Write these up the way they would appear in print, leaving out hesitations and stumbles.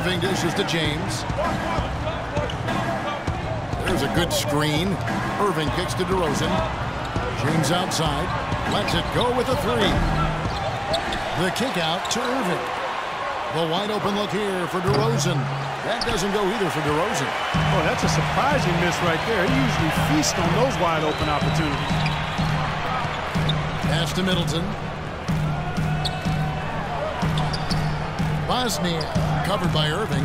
Irving dishes to James. There's a good screen. Irving kicks to DeRozan. James outside. Lets it go with a three. The kick out to Irving. The wide open look here for DeRozan. That doesn't go either for DeRozan. Oh, that's a surprising miss right there. He usually feasts on those wide open opportunities. Pass to Middleton. Bosnia covered by Irving.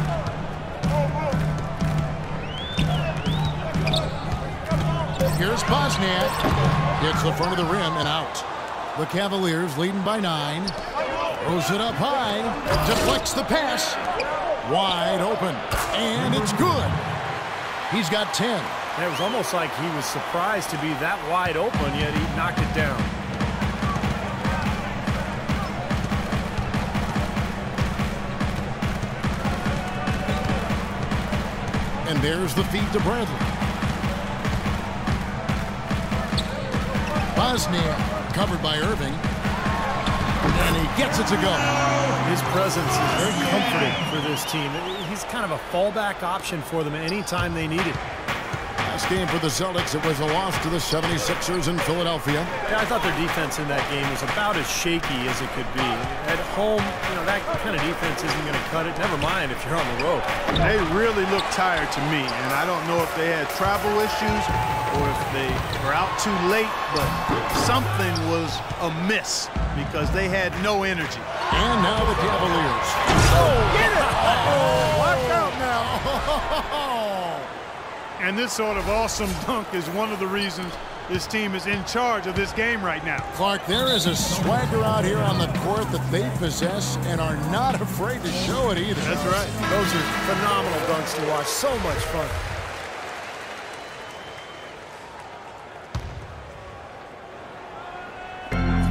Here's Bosniak. Hits the front of the rim and out. The Cavaliers leading by 9. Throws it up high. Deflects the pass. Wide open. And it's good. He's got 10. It was almost like he was surprised to be that wide open, yet he knocked it down. And there's the feed to Bradley. Bosnia covered by Irving. And he gets it to go. His presence is very comforting for this team. He's kind of a fallback option for them anytime they need it. Last game for the Celtics, it was a loss to the 76ers in Philadelphia. Yeah, I thought their defense in that game was about as shaky as it could be. At home, you know, that kind of defense isn't going to cut it. Never mind if you're on the road. They really look tired to me, and I don't know if they had travel issues or if they were out too late, but something was amiss because they had no energy. And now the Cavaliers. Oh, get it! Oh, watch out now. And this sort of awesome dunk is one of the reasons this team is in charge of this game right now. Clark, there is a swagger out here on the court that they possess and are not afraid to show it either. That's right. Those are phenomenal dunks to watch. So much fun.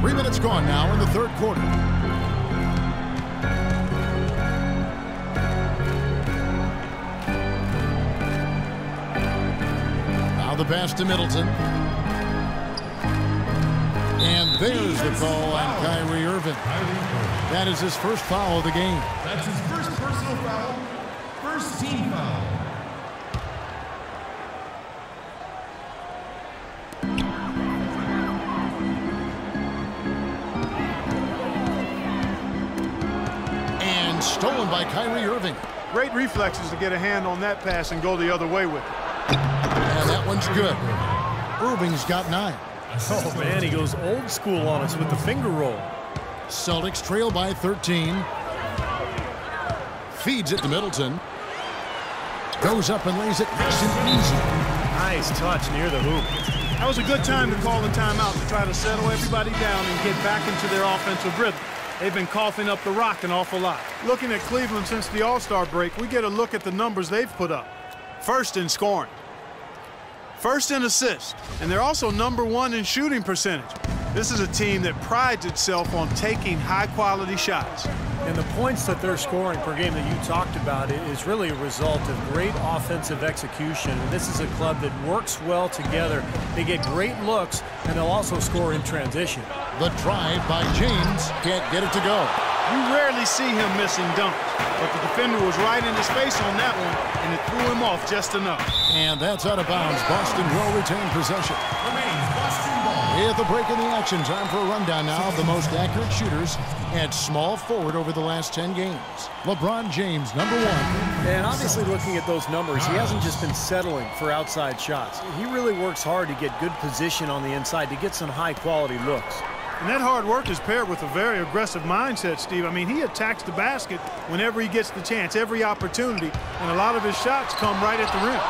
Three minutes gone now in the third quarter. Now the pass to Middleton. And there's the call on Kyrie Irving. That is his first foul of the game. That's his first personal foul. First team foul. And stolen by Kyrie Irving. Great reflexes to get a hand on that pass and go the other way with it. And that one's good. Irving's got 9. Oh, man, he goes old school on us with the finger roll. Celtics trail by 13. Feeds it to Middleton. Goes up and lays it nice and easy. Nice touch near the hoop. That was a good time to call the timeout to try to settle everybody down and get back into their offensive rhythm. They've been coughing up the rock an awful lot. Looking at Cleveland since the All-Star break, we get a look at the numbers they've put up. First in scoring. First in assists. And they're also #1 in shooting percentage. This is a team that prides itself on taking high-quality shots. And the points that they're scoring per game that you talked about is really a result of great offensive execution. And this is a club that works well together. They get great looks, and they'll also score in transition. The drive by James. Can't get it to go. You rarely see him missing dunks, but the defender was right in his face on that one, and it threw him off just enough. And that's out of bounds. Boston will retain possession. Remains Boston ball. At the break in the action, time for a rundown now of the most accurate shooters at small forward over the last 10 games. LeBron James, #1. And obviously looking at those numbers, he hasn't just been settling for outside shots. He really works hard to get good position on the inside to get some high-quality looks. And that hard work is paired with a very aggressive mindset, Steve. I mean, he attacks the basket whenever he gets the chance, every opportunity, and a lot of his shots come right at the rim.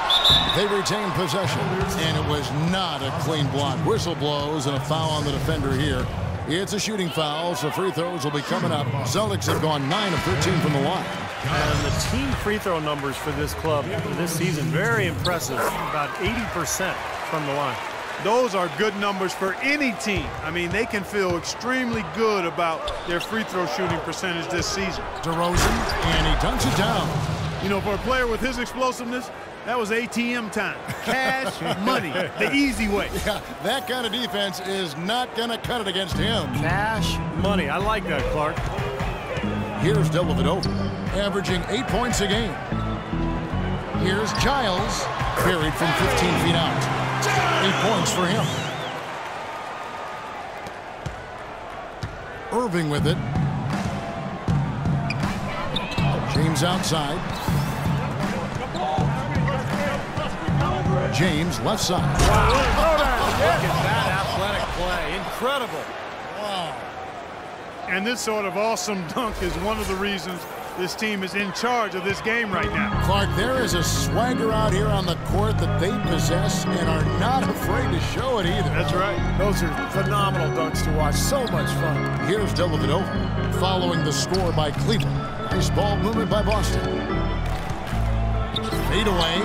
They retain possession, and it was not a clean block. Whistle blows and a foul on the defender here. It's a shooting foul, so free throws will be coming up. Celtics have gone 9 of 13 from the line. And the team free throw numbers for this club this season, very impressive, about 80% from the line. Those are good numbers for any team. I mean, they can feel extremely good about their free throw shooting percentage this season. DeRozan, and he dunks it down. You know, for a player with his explosiveness, that was ATM time. Cash money, the easy way. Yeah, that kind of defense is not going to cut it against him. Cash money. I like that, Clark. Here's Dellavedova, averaging 8 points a game. Here's Giles, buried from 15 feet out. 8 points for him. Irving with it. James outside. James left side. Wow. Look at that athletic play. Incredible. Wow. And this sort of awesome dunk is one of the reasons this team is in charge of this game right now. Clark, there is a swagger out here on the court that they possess and are not afraid to show it either. That's right. Those are phenomenal dunks to watch. So much fun. Here's Dellavedova following the score by Cleveland. Nice ball movement by Boston. Fade away.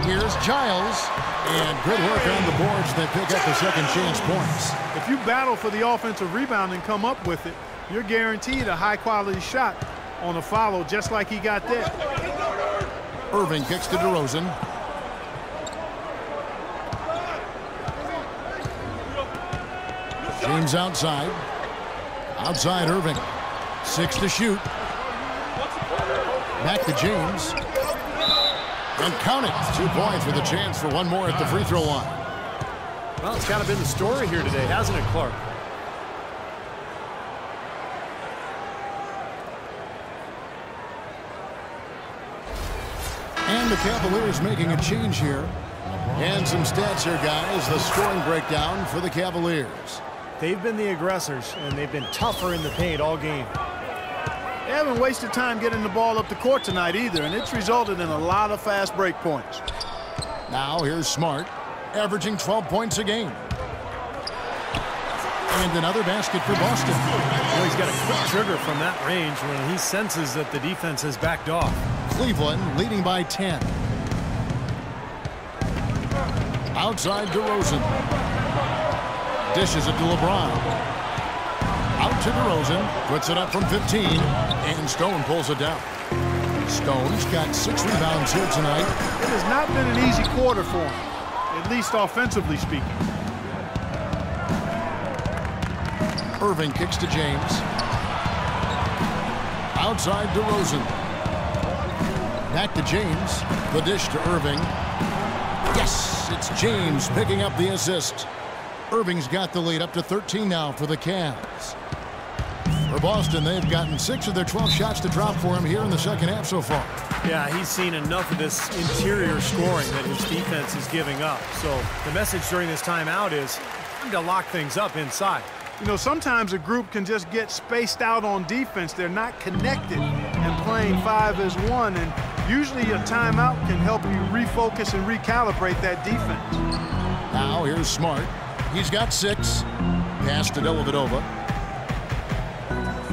Here's Giles. And good work on the boards that pick up the second chance points. If you battle for the offensive rebound and come up with it, you're guaranteed a high-quality shot on a follow just like he got there. Irving kicks to DeRozan. James outside. Outside Irving. 6 to shoot. Back to James. And count it. 2 points with a chance for one more at the free throw line. Well, it's kind of been the story here today, hasn't it, Clark? And the Cavaliers making a change here. And some stats here, guys. The scoring breakdown for the Cavaliers. They've been the aggressors, and they've been tougher in the paint all game. They haven't wasted time getting the ball up the court tonight either, and it's resulted in a lot of fast break points. Now here's Smart, averaging 12 points a game. And another basket for Boston. Well, he's got a quick trigger from that range when he senses that the defense has backed off. Cleveland leading by 10. Outside DeRozan. Dishes it to LeBron. Out to DeRozan. Puts it up from 15. And Stone pulls it down. Stone's got 6 rebounds here tonight. It has not been an easy quarter for him, at least offensively speaking. Irving kicks to James. Outside DeRozan. Back to James. The dish to Irving. Yes, it's James picking up the assist. Irving's got the lead up to 13 now for the Cavs. For Boston, they've gotten 6 of their 12 shots to drop for him here in the second half so far. Yeah, he's seen enough of this interior scoring that his defense is giving up. So the message during this timeout is time to lock things up inside. You know, sometimes a group can just get spaced out on defense. They're not connected and playing 5 as 1. And usually a timeout can help you refocus and recalibrate that defense. Now here's Smart. He's got 6. Pass to Dellavedova.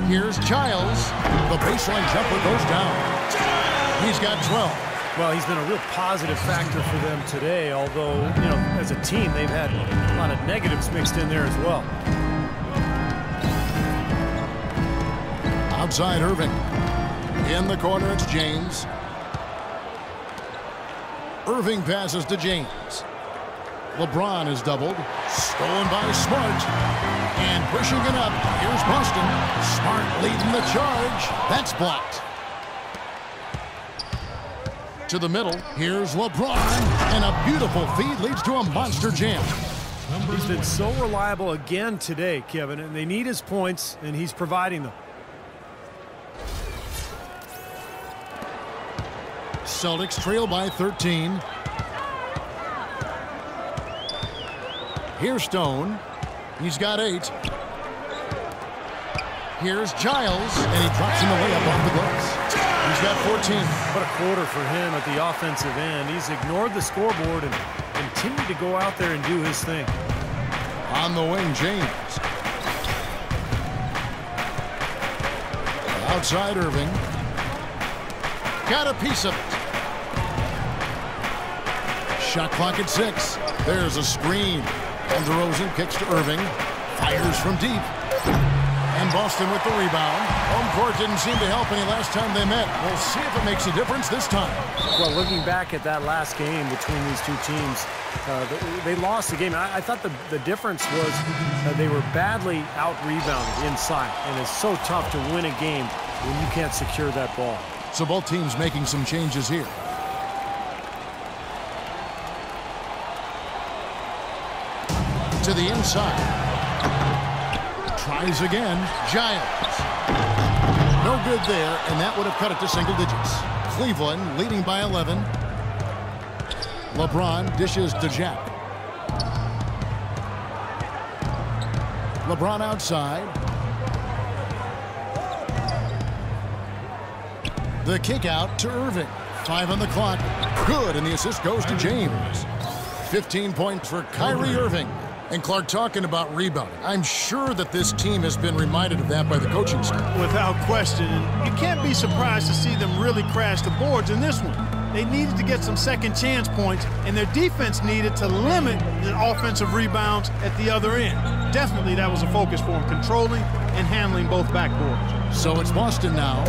Here's Giles. The baseline jumper goes down. He's got 12. Well, he's been a real positive factor for them today, although, you know, as a team, they've had a lot of negatives mixed in there as well. Outside Irving. In the corner, it's James. Irving passes to James. LeBron is doubled. Stolen by Smart. And pushing it up. Here's Boston. Smart leading the charge. That's blocked. To the middle. Here's LeBron. And a beautiful feed leads to a monster jam. He's been so reliable again today, Kevin, and they need his points, and he's providing them. Celtics trail by 13. Here's Stone. He's got 8. Here's Giles, and he drops him away up off the glass. He's got 14. What a quarter for him at the offensive end. He's ignored the scoreboard and continued to go out there and do his thing. On the wing, James. Outside Irving. Got a piece of it. Shot clock at 6. There's a screen. And DeRozan kicks to Irving. Fires from deep. And Boston with the rebound. Home court didn't seem to help any last time they met. We'll see if it makes a difference this time. Well, looking back at that last game between these two teams, they lost the game. I thought the difference was they were badly out-rebounded inside. And it's so tough to win a game when you can't secure that ball. So both teams making some changes here. To the inside. Tries again. Giles. No good there, and that would have cut it to single digits. Cleveland leading by 11. LeBron dishes to Jack. LeBron outside. The kick out to Irving. 5 on the clock. Good, and the assist goes to James. 15 points for Kyrie Irving. And Clark, talking about rebounding, I'm sure that this team has been reminded of that by the coaching staff. Without question. You can't be surprised to see them really crash the boards in this one. They needed to get some second chance points, and their defense needed to limit the offensive rebounds at the other end. Definitely that was a focus for them, controlling and handling both backboards. So it's Boston now,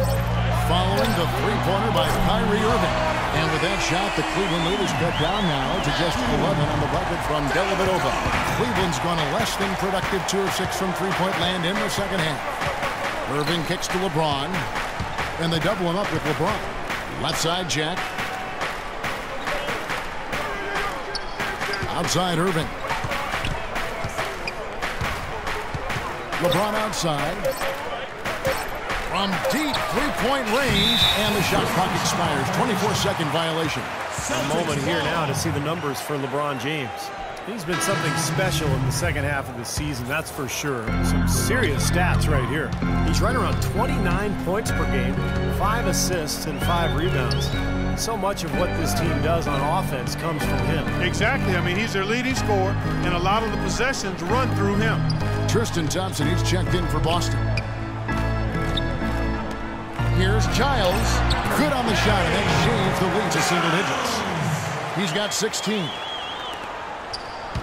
following the three-pointer by Kyrie Irving. And with that shot, the Cleveland lead is cut down now to just 11 on the bucket from Dellavedova. Cleveland's gone a less than productive 2 of 6 from three-point land in the second half. Irving kicks to LeBron, and they double him up with LeBron. Left side, Jack. Outside, Irving. LeBron outside. From deep three-point range, and the shot clock expires. 24-second violation. A moment here now to see the numbers for LeBron James. He's been something special in the second half of the season, that's for sure. Some serious stats right here. He's right around 29 points per game, 5 assists, and 5 rebounds. So much of what this team does on offense comes from him. Exactly. I mean, he's their leading scorer, and a lot of the possessions run through him. Tristan Thompson, he's checked in for Boston. Here's Giles. Good on the shot, and that shaves the lead to single digits. He's got 16.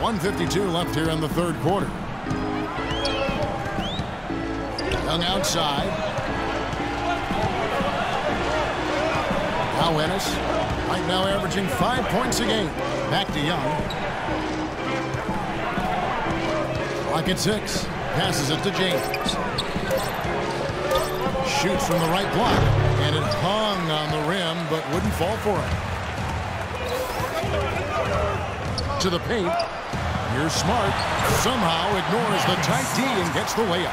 1:52 left here in the third quarter. Young outside. Now Ennis, right now averaging 5 points a game. Back to Young. Clock at 6. Passes it to James. Shoots from the right block, and it hung on the rim, but wouldn't fall for him. To the paint. Here's Smart. Somehow ignores the tight D and gets the layup.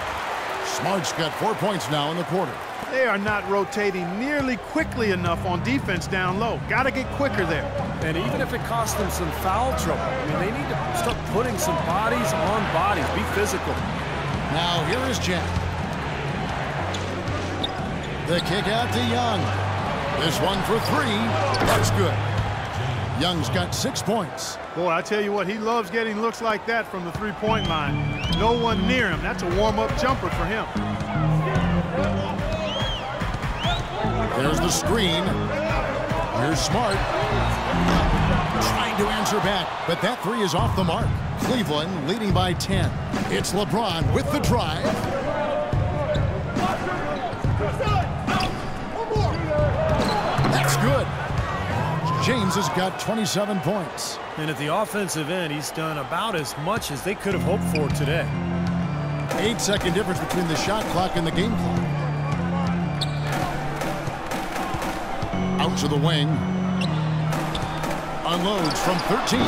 Smart's got 4 points now in the quarter. They are not rotating nearly quickly enough on defense down low. Got to get quicker there. And even if it costs them some foul trouble, I mean, they need to start putting some bodies on bodies. Be physical. Now here is Jack. The kick out to Young. This one for 3. That's good. Young's got 6 points. Boy, I tell you what, he loves getting looks like that from the three-point line. No one near him. That's a warm-up jumper for him. There's the screen. Here's Smart. Trying to answer back, but that 3 is off the mark. Cleveland leading by 10. It's LeBron with the drive. That's good. James has got 27 points. And at the offensive end, he's done about as much as they could have hoped for today. 8-second difference between the shot clock and the game clock. Out to the wing. Unloads from 13.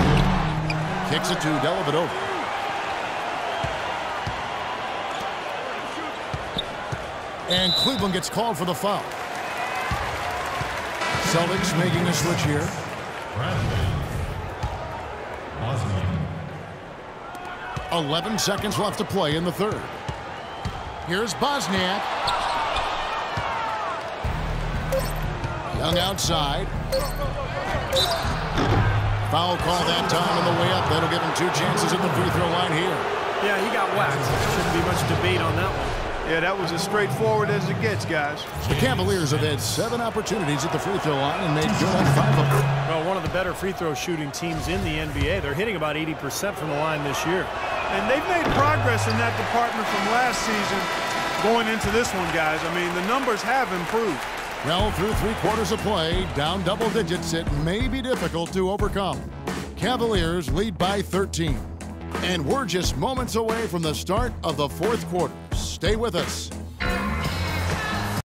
Kicks it to Dellavedova. And Cleveland gets called for the foul. Celtics making a switch here. 11 seconds left to play in the third. Here's Bosniak. Young outside. Foul call that time on the way up. That'll give him 2 chances at the free throw line here. Yeah, he got whacked. Shouldn't be much debate on that one. Yeah, that was as straightforward as it gets, guys. The Cavaliers have had 7 opportunities at the free throw line and made good on 5 of them. Well, one of the better free throw shooting teams in the NBA. They're hitting about 80% from the line this year. And they've made progress in that department from last season going into this one, guys. I mean, the numbers have improved. Well, through 3 quarters of play, down double digits, it may be difficult to overcome. Cavaliers lead by 13. And we're just moments away from the start of the fourth quarter. Stay with us.